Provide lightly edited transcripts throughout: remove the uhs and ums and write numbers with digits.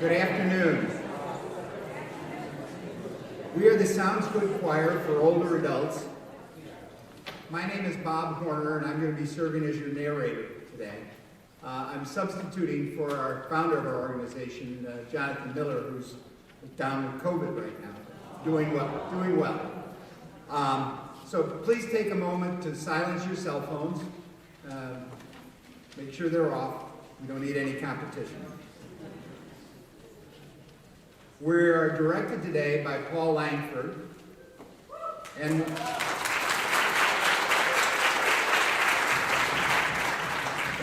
Good afternoon. We are the Sounds Good Choir for older adults. My name is Bob Horner, and I'm going to be serving as your narrator today. I'm substituting for our founder of our organization, Jonathan Miller, who's down with COVID right now, doing well. So please take a moment to silence your cell phones. Make sure they're off. We don't need any competition. We are directed today by Paul Langford, and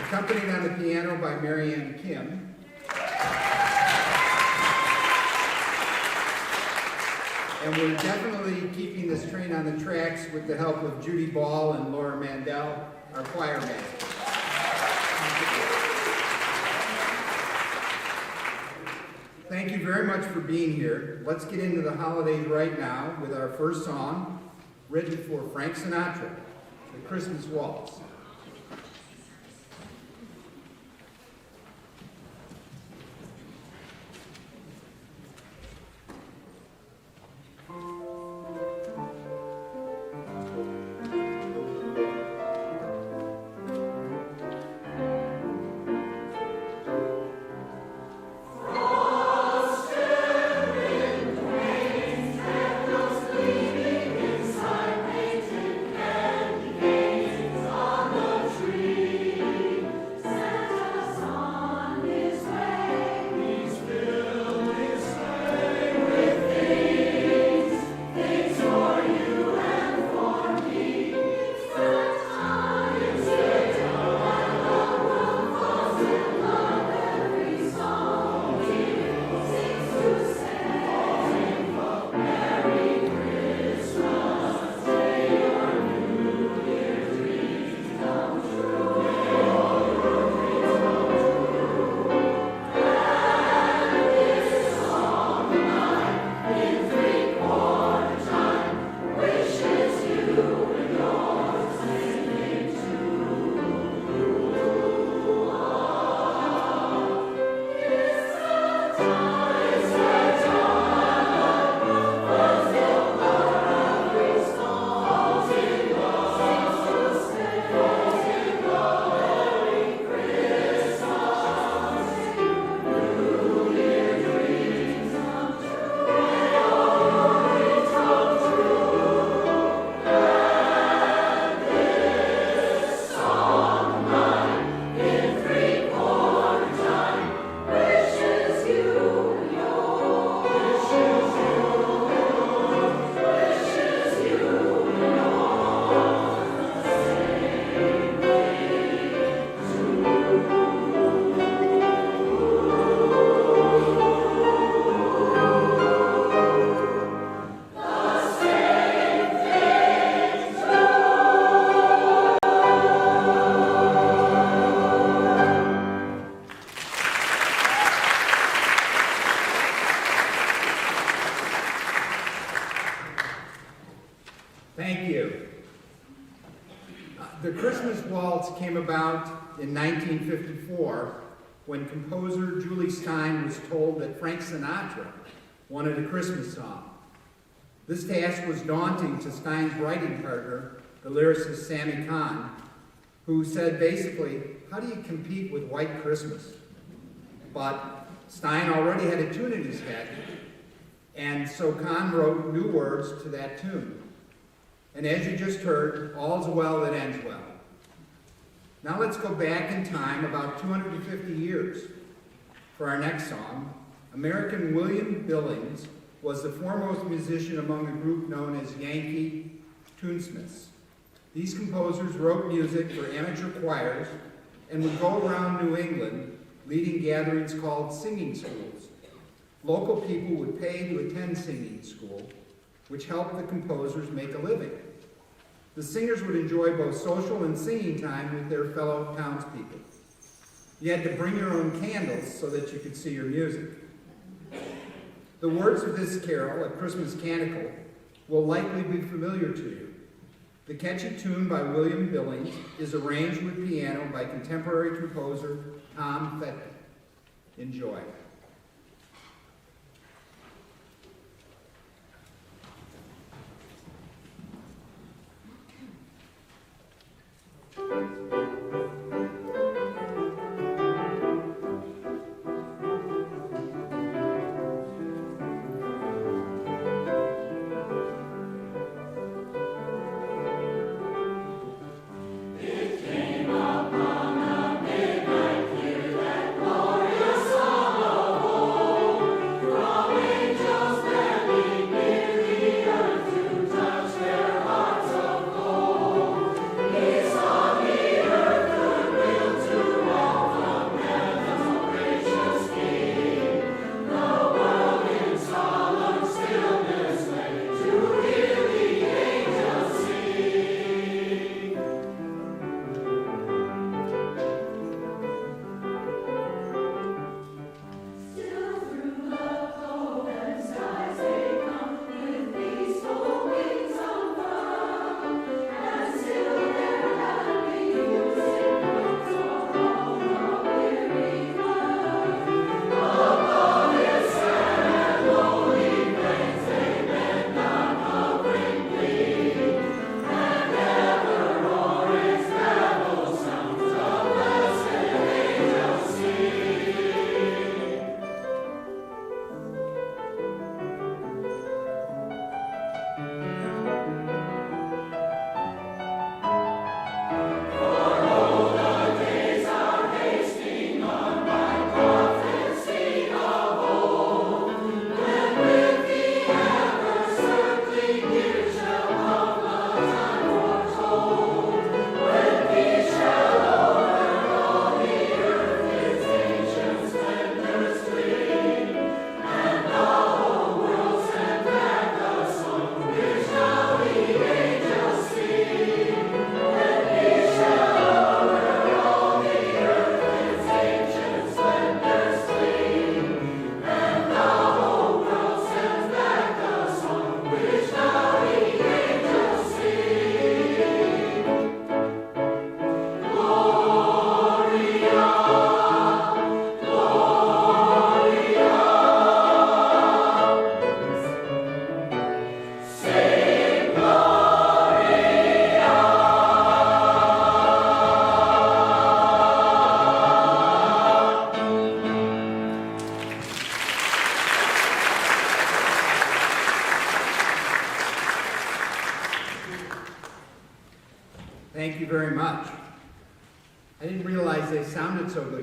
accompanied on the piano by Marianne Kim. And we're definitely keeping this train on the tracks with the help of Judy Ball and Laura Mandel, our choir masters. Thank you very much for being here. Let's get into the holidays right now with our first song, written for Frank Sinatra, the Christmas Waltz. The Christmas Waltz came about in 1954 when composer Julie Styne was told that Frank Sinatra wanted a Christmas song. This task was daunting to Styne's writing partner, the lyricist Sammy Cahn, who said basically, how do you compete with White Christmas? But Styne already had a tune in his head, and so Cahn wrote new words to that tune. And as you just heard, all's well that ends well. Now let's go back in time about 250 years. For our next song, American William Billings was the foremost musician among a group known as Yankee Tunesmiths. These composers wrote music for amateur choirs and would go around New England leading gatherings called singing schools. Local people would pay to attend singing school, which helped the composers make a living. The singers would enjoy both social and singing time with their fellow townspeople. You had to bring your own candles so that you could see your music. The words of this carol, A Christmas Canticle, will likely be familiar to you. The catchy tune by William Billings is arranged with piano by contemporary composer Tom Fettke. Enjoy.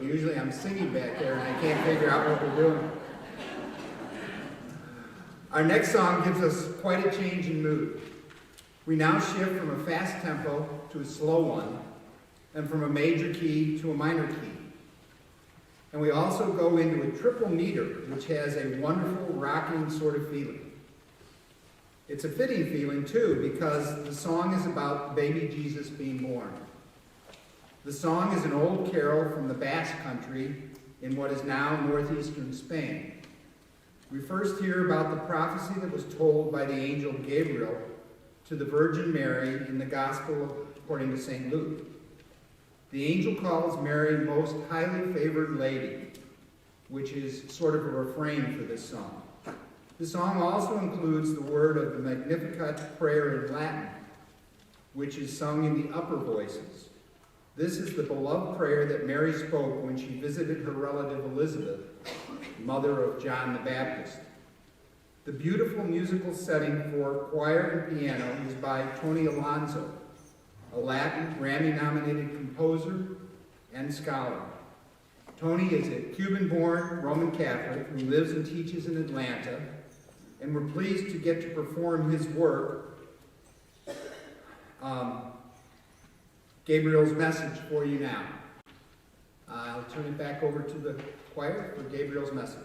Usually I'm singing back there and I can't figure out what we're doing. Our next song gives us quite a change in mood. We now shift from a fast tempo to a slow one, and from a major key to a minor key. And we also go into a triple meter, which has a wonderful rocking sort of feeling. It's a fitting feeling, too, because the song is about baby Jesus being born. The song is an old carol from the Basque Country in what is now northeastern Spain. We first hear about the prophecy that was told by the angel Gabriel to the Virgin Mary in the Gospel according to St. Luke. The angel calls Mary most highly favored lady, which is sort of a refrain for this song. The song also includes the word of the Magnificat prayer in Latin, which is sung in the upper voices. This is the beloved prayer that Mary spoke when she visited her relative Elizabeth, mother of John the Baptist. The beautiful musical setting for choir and piano is by Tony Alonso, a Latin Grammy-nominated composer and scholar. Tony is a Cuban-born Roman Catholic who lives and teaches in Atlanta, and we're pleased to get to perform his work, Gabriel's message, for you now. I'll turn it back over to the choir for Gabriel's message.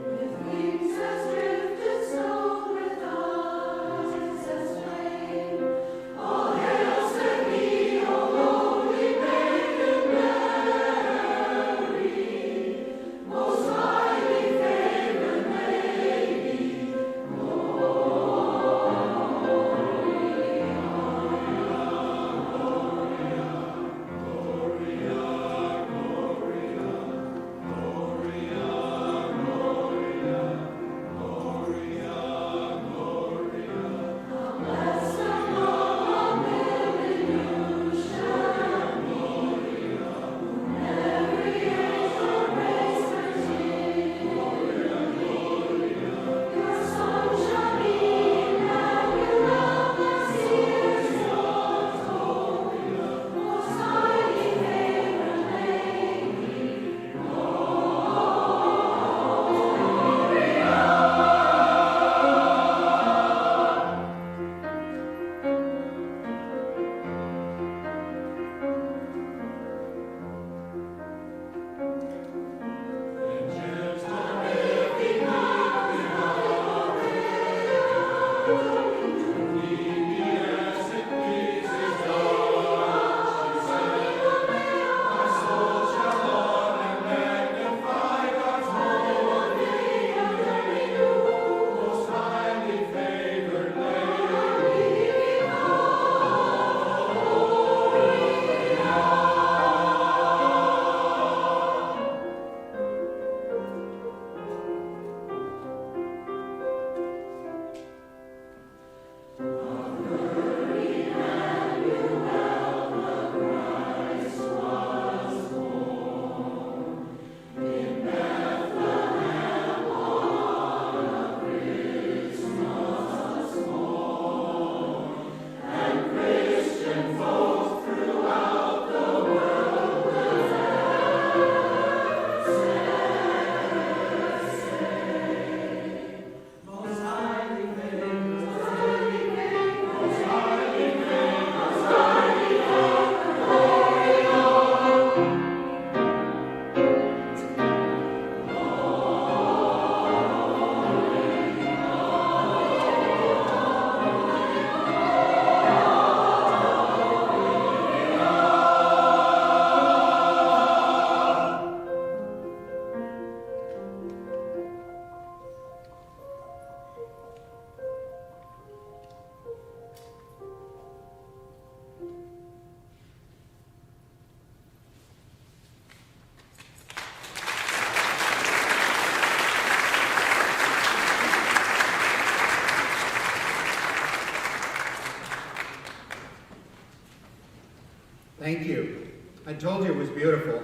With wings as red told you it was beautiful.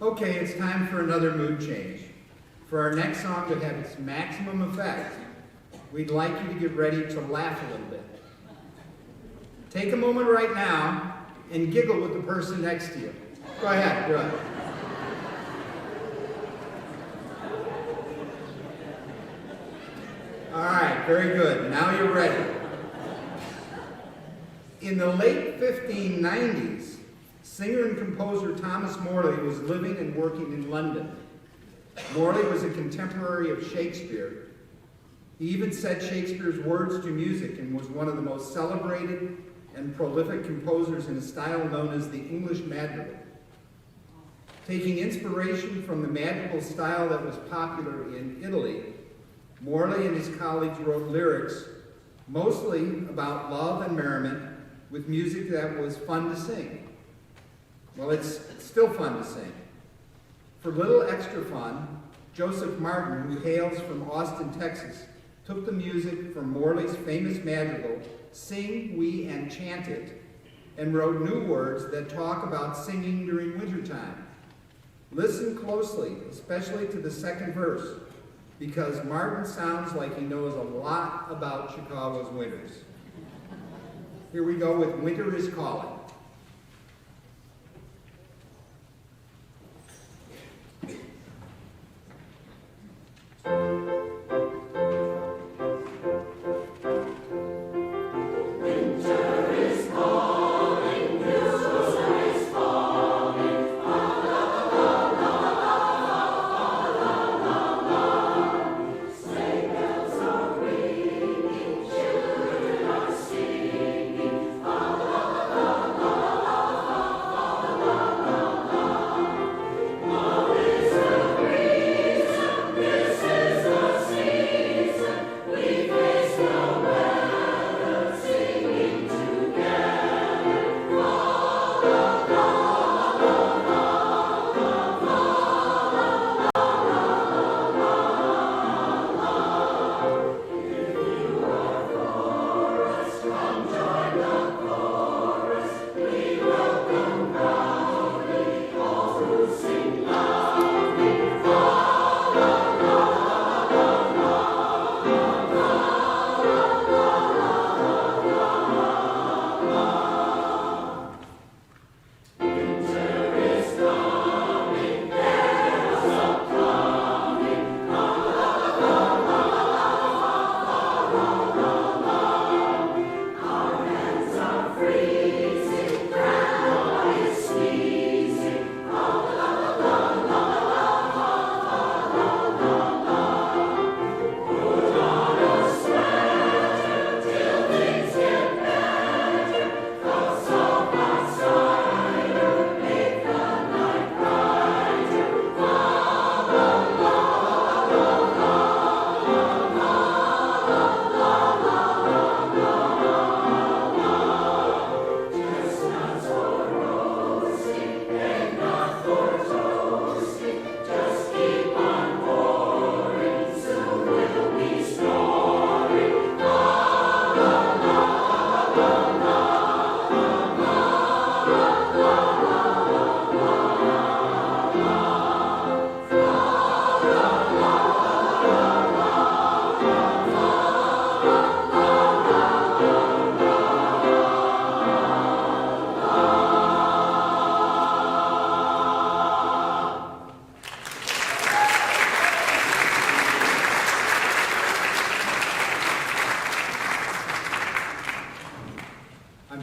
Okay, it's time for another mood change. For our next song to have its maximum effect, we'd like you to get ready to laugh a little bit. Take a moment right now and giggle with the person next to you. Go ahead, do it. All right, very good. Now you're ready. In the late 1590s, singer and composer Thomas Morley was living and working in London. Morley was a contemporary of Shakespeare. He even set Shakespeare's words to music and was one of the most celebrated and prolific composers in a style known as the English madrigal. Taking inspiration from the madrigal style that was popular in Italy, Morley and his colleagues wrote lyrics mostly about love and merriment with music that was fun to sing. Well, it's still fun to sing. For little extra fun, Joseph Martin, who hails from Austin, Texas, took the music from Morley's famous madrigal, Sing, We, and Chant It, and wrote new words that talk about singing during wintertime. Listen closely, especially to the second verse, because Martin sounds like he knows a lot about Chicago's winters. Here we go with Winter is Calling.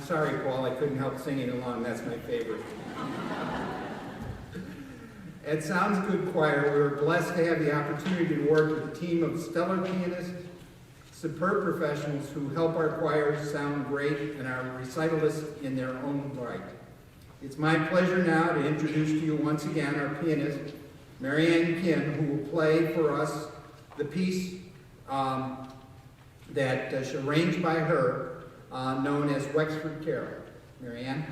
Sorry, Paul, I couldn't help singing along. That's my favorite. At Sounds Good Choir, we were blessed to have the opportunity to work with a team of stellar pianists, superb professionals who help our choirs sound great and are recitalists in their own right. It's my pleasure now to introduce to you once again our pianist, Marianne Kim, who will play for us the piece that's arranged by her, known as Wexford Carol. Marianne?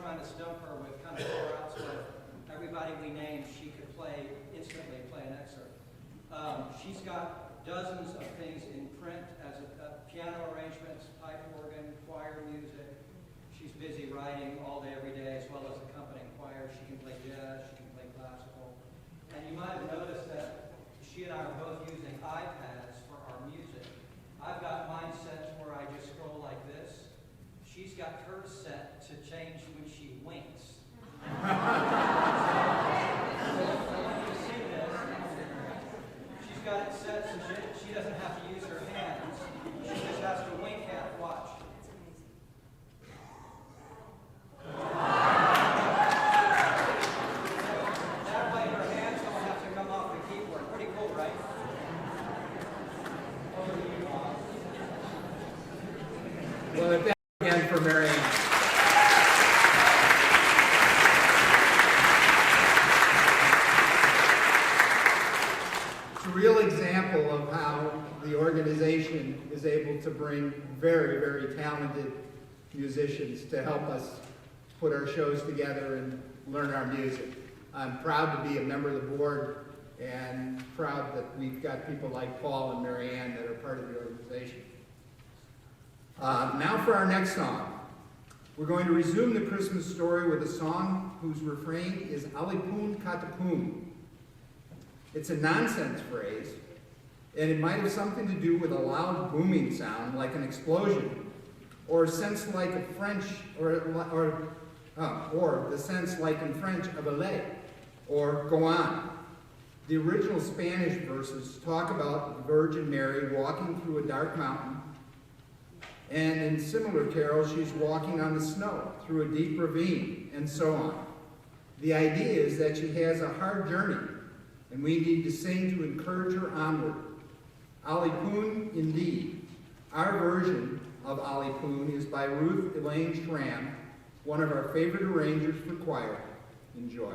Trying to stump her with kind of far out stuff. Everybody we named, she could instantly play an excerpt. She's got dozens of things in print as piano arrangements, pipe organ, choir music. She's busy writing all day, every day, as well as accompanying choir. She can play jazz, she can play classical. And you might have noticed that she and I are both using iPads for our music. I've got mine set where I just scroll like this. She's got hers set to change when she winks. So when you see this, she's got it set so she doesn't have to use her hands. She just has to wink at it. Watch. That way her hands don't have to come off the keyboard. Pretty cool, right? Over to you, Bob. Well, if that again for Mary Ann. It's a real example of how the organization is able to bring very, very talented musicians to help us put our shows together and learn our music. I'm proud to be a member of the board and proud that we've got people like Paul and Mary Ann that are part of the organization. Now for our next song. We're going to resume the Christmas story with a song whose refrain is Alipun Katapun. It's a nonsense phrase, and it might have something to do with a loud booming sound like an explosion, or a sense like a French, or the sense like in French of Elaine, or go on. The original Spanish verses talk about the Virgin Mary walking through a dark mountain, and in similar carols, she's walking on the snow through a deep ravine, and so on. The idea is that she has a hard journey, and we need to sing to encourage her onward. Alipun, indeed. Our version of Alipun is by Ruth, Elaine, Schram, one of our favorite arrangers for choir. Enjoy.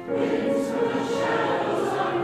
Winds through the shadows are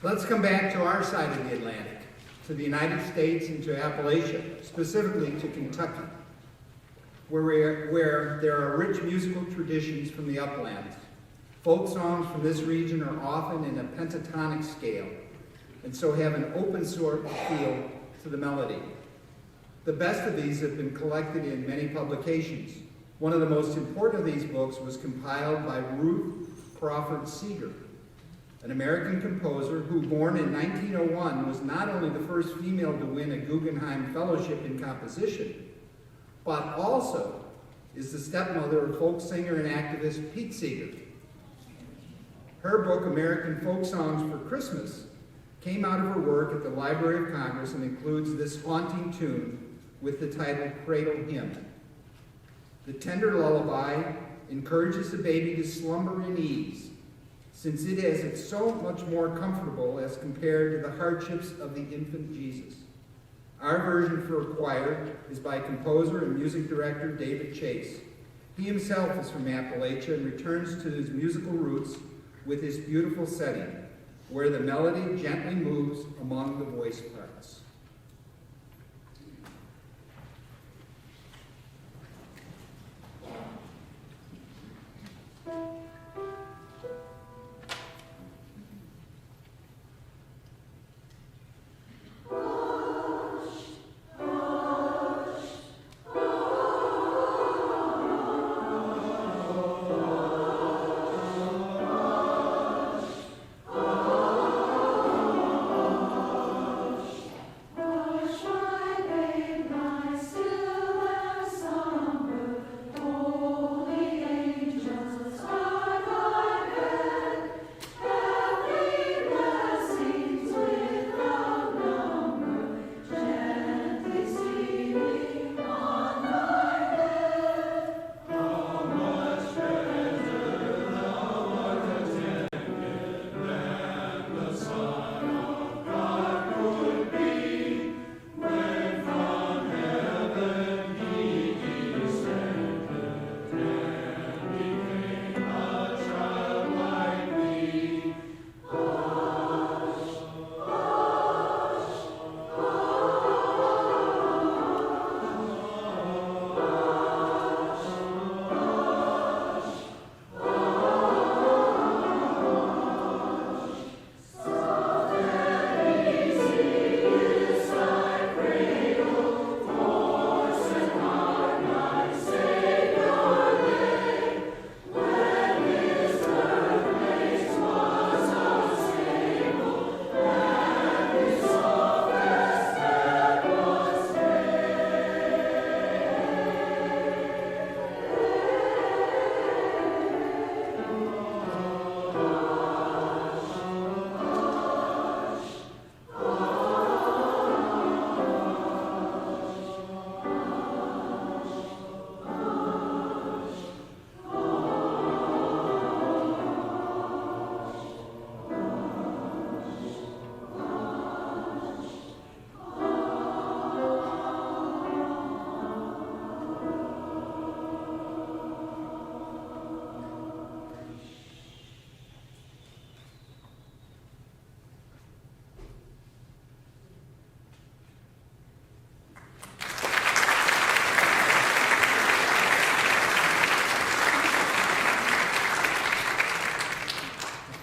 Let's come back to our side of the Atlantic, to the United States and to Appalachia, specifically to Kentucky, where there are rich musical traditions from the uplands. Folk songs from this region are often in a pentatonic scale, and so have an open sort of feel to the melody. The best of these have been collected in many publications. One of the most important of these books was compiled by Ruth Crawford Seeger, an American composer who, born in 1901, was not only the first female to win a Guggenheim Fellowship in composition, but also is the stepmother of folk singer and activist Pete Seeger. Her book, American Folk Songs for Christmas, came out of her work at the Library of Congress and includes this haunting tune with the title Cradle Hymn. The tender lullaby encourages the baby to slumber in ease, since it is it's so much more comfortable as compared to the hardships of the infant Jesus. Our version for a choir is by composer and music director David Chase. He himself is from Appalachia and returns to his musical roots with his beautiful setting, where the melody gently moves among the voice parts.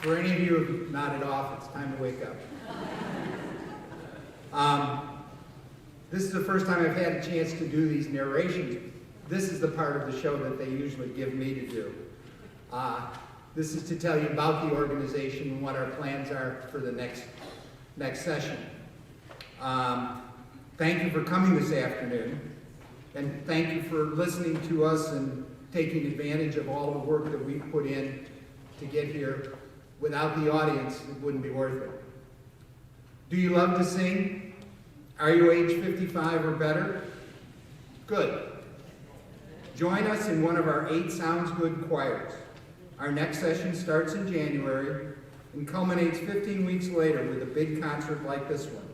For any of you who have nodded off, it's time to wake up. This is the first time I've had a chance to do these narrations. This is the part of the show that they usually give me to do. This is to tell you about the organization and what our plans are for the next session. Thank you for coming this afternoon, and thank you for listening to us and taking advantage of all the work that we've put in to get here. Without the audience, it wouldn't be worth it. Do you love to sing? Are you age 55 or better? Good. Join us in one of our 8 Sounds Good choirs. Our next session starts in January and culminates 15 weeks later with a big concert like this one.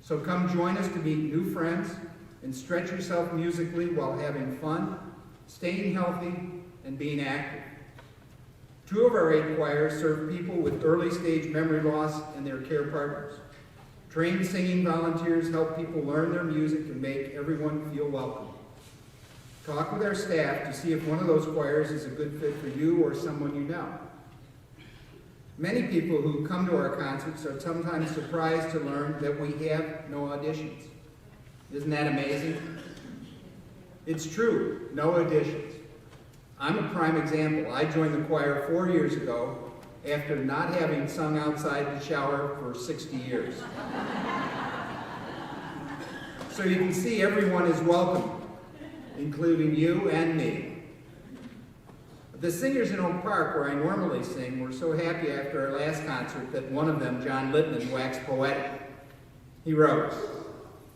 So come join us to meet new friends and stretch yourself musically while having fun, staying healthy, and being active. 2 of our 8 choirs serve people with early-stage memory loss and their care partners. Trained singing volunteers help people learn their music and make everyone feel welcome. Talk with our staff to see if one of those choirs is a good fit for you or someone you know. Many people who come to our concerts are sometimes surprised to learn that we have no auditions. Isn't that amazing? It's true, no auditions. I'm a prime example. I joined the choir 4 years ago after not having sung outside the shower for 60 years. So you can see everyone is welcome, including you and me. The singers in Oak Park, where I normally sing, were so happy after our last concert that one of them, John Littman, waxed poetic. He wrote,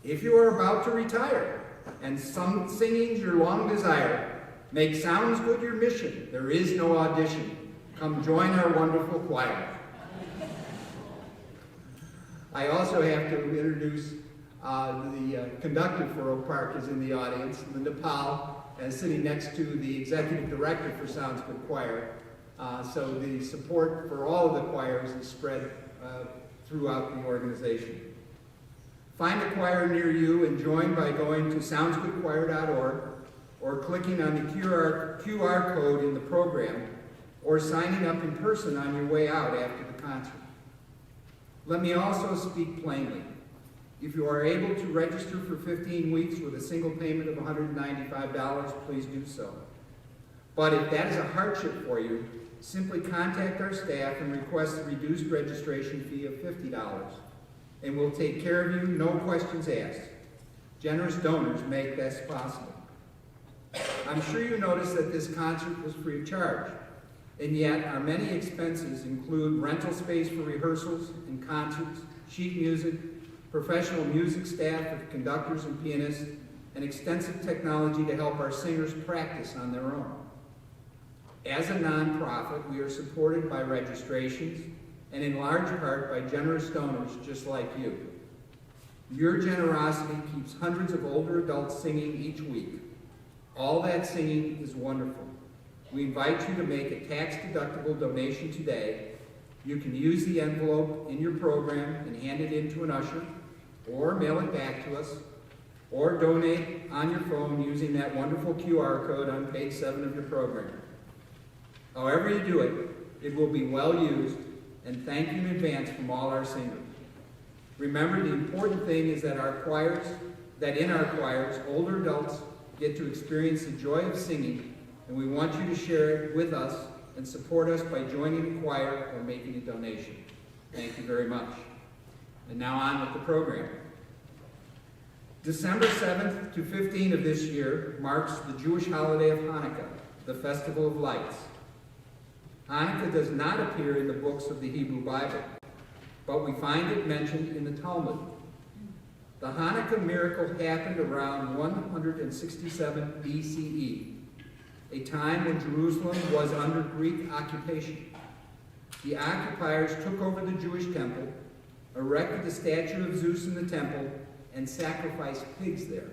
"If you are about to retire, and some singing's your long desire, make sounds good your mission, there is no audition. Come join our wonderful choir." I also have to introduce the conductor for Oak Park is in the audience, Linda Powell, sitting next to the executive director for Sounds Good Choir. So the support for all of the choirs is spread throughout the organization. Find a choir near you and join by going to soundsgoodchoir.org or clicking on the QR code in the program or signing up in person on your way out after the concert. Let me also speak plainly. If you are able to register for 15 weeks with a single payment of $195, please do so. But if that is a hardship for you, simply contact our staff and request a reduced registration fee of $50, and we'll take care of you, no questions asked. Generous donors make this possible. I'm sure you noticed that this concert was free of charge, and yet our many expenses include rental space for rehearsals and concerts, sheet music, professional music staff with conductors and pianists, and extensive technology to help our singers practice on their own. As a nonprofit, we are supported by registrations and in large part by generous donors just like you. Your generosity keeps hundreds of older adults singing each week. All that singing is wonderful. We invite you to make a tax-deductible donation today. You can use the envelope in your program and hand it in to an usher, or mail it back to us, or donate on your phone using that wonderful QR code on page 7 of your program. However you do it, it will be well used, and thank you in advance from all our singers. Remember, the important thing is that in our choirs, older adults get to experience the joy of singing, and we want you to share it with us and support us by joining the choir or making a donation. Thank you very much. And now on with the program. December 7th to 15th of this year marks the Jewish holiday of Hanukkah, the Festival of Lights. Hanukkah does not appear in the books of the Hebrew Bible, but we find it mentioned in the Talmud. The Hanukkah miracle happened around 167 BCE, a time when Jerusalem was under Greek occupation. The occupiers took over the Jewish temple, erected the statue of Zeus in the temple, and sacrificed pigs there.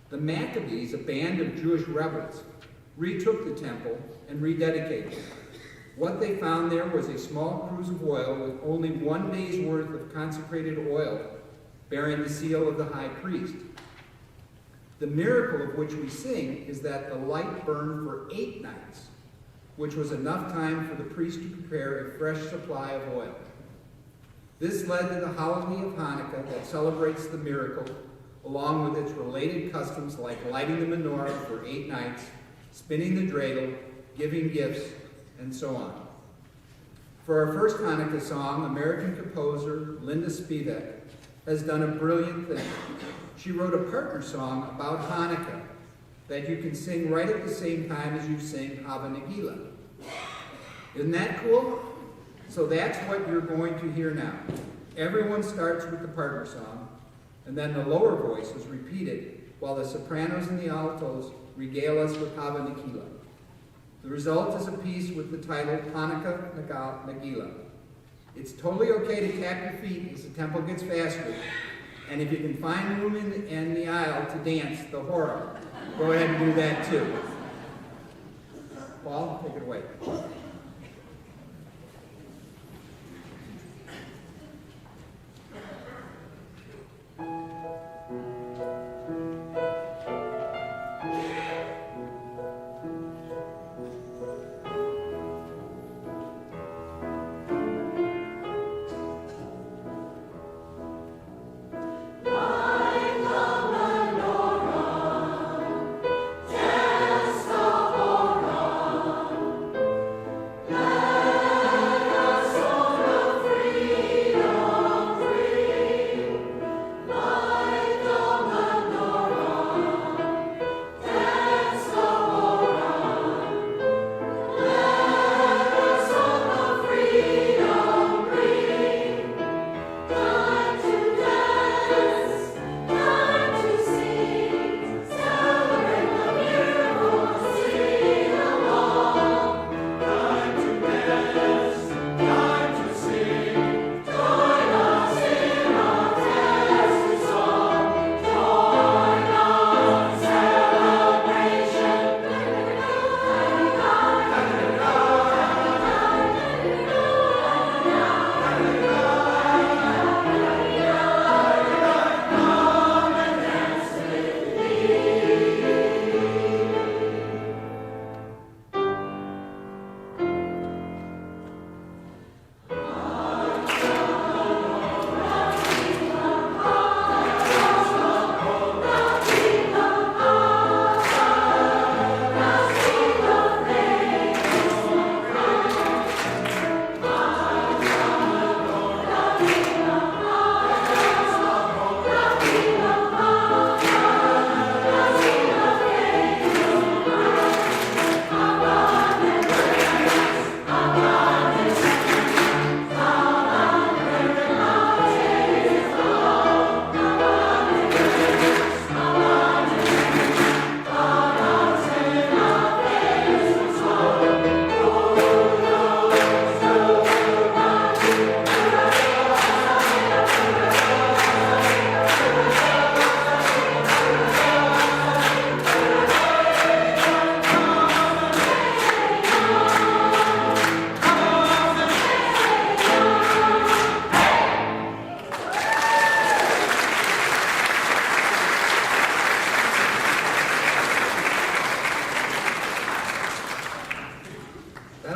The Maccabees, a band of Jewish rebels, retook the temple and rededicated it. What they found there was a small cruse of oil with only 1 day's worth of consecrated oil bearing the seal of the high priest. The miracle of which we sing is that the light burned for 8 nights, which was enough time for the priest to prepare a fresh supply of oil. This led to the holiday of Hanukkah that celebrates the miracle, along with its related customs like lighting the menorah for 8 nights, spinning the dreidel, giving gifts, and so on. For our first Hanukkah song, American composer Linda Spevacek has done a brilliant thing. She wrote a partner song about Hanukkah that you can sing right at the same time as you sing Hanukkah Nagilah. Isn't that cool? So that's what you're going to hear now. Everyone starts with the partner song, and then the lower voices repeat it while the sopranos and the altos regale us with Hanukkah Nagilah. The result is a piece with the title Hanukkah Nagilah. It's totally okay to tap your feet as the tempo gets faster, and if you can find room in the aisle to dance the horror, go ahead and do that too. Paul, take it away.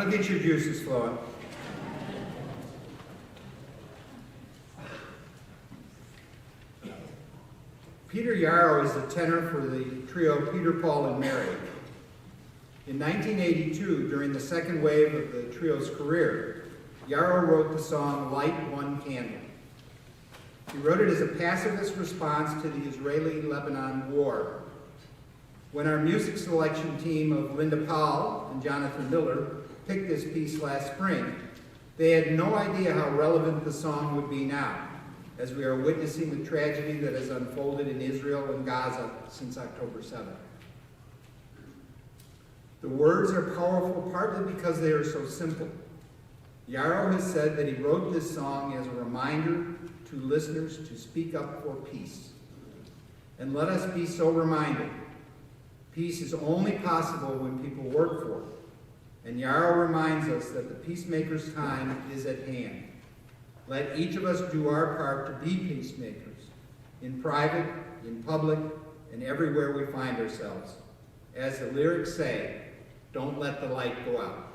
Get your juices flowing. Peter Yarrow is the tenor for the trio Peter, Paul, and Mary. In 1982, during the second wave of the trio's career, Yarrow wrote the song Light One Candle. He wrote it as a pacifist response to the Israeli-Lebanon war. When our music selection team of Linda Powell and Jonathan Miller picked this piece last spring, they had no idea how relevant the song would be now, as we are witnessing the tragedy that has unfolded in Israel and Gaza since October 7th. The words are powerful partly because they are so simple. Yarrow has said that he wrote this song as a reminder to listeners to speak up for peace. And let us be so reminded. Peace is only possible when people work for it. And Yarrow reminds us that the peacemaker's time is at hand. Let each of us do our part to be peacemakers, in private, in public, and everywhere we find ourselves. As the lyrics say, don't let the light go out.